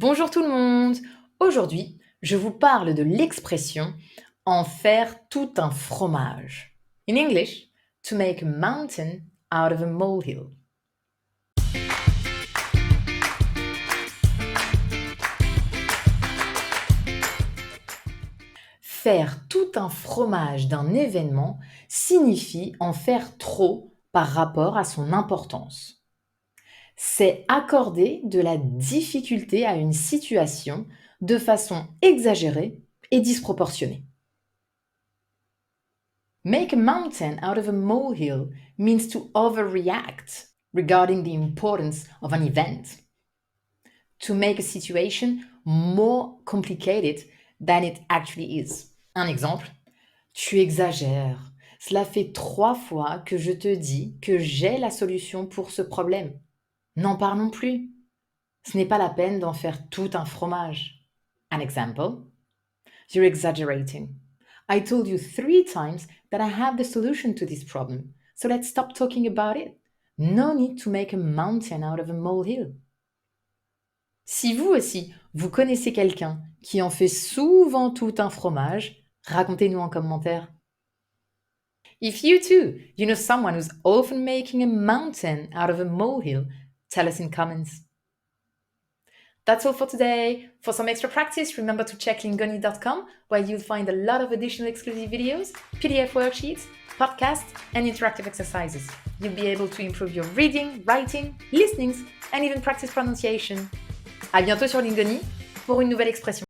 Bonjour tout le monde! Aujourd'hui, je vous parle de l'expression en faire tout un fromage. In English, to make a mountain out of a molehill. Faire tout un fromage d'un événement signifie en faire trop par rapport à son importance. C'est accorder de la difficulté à une situation de façon exagérée et disproportionnée. Make a mountain out of a molehill means to overreact regarding the importance of an event. To make a situation more complicated than it actually is. Un exemple, tu exagères. Cela fait 3 fois que je te dis que j'ai la solution pour ce problème. N'en parlons plus. Ce n'est pas la peine d'en faire tout un fromage. An example, you're exaggerating. I told you 3 times that I have the solution to this problem, so let's stop talking about it. No need to make a mountain out of a molehill. Si vous aussi, vous connaissez quelqu'un qui en fait souvent tout un fromage, racontez-nous en commentaire. If you too, you know someone who's often making a mountain out of a molehill, tell us in comments. That's all for today. For some extra practice, remember to check lingoni.com, where you'll find a lot of additional exclusive videos, PDF worksheets, podcasts, and interactive exercises. You'll be able to improve your reading, writing, listenings, and even practice pronunciation. À bientôt sur Lingoni pour une nouvelle expression.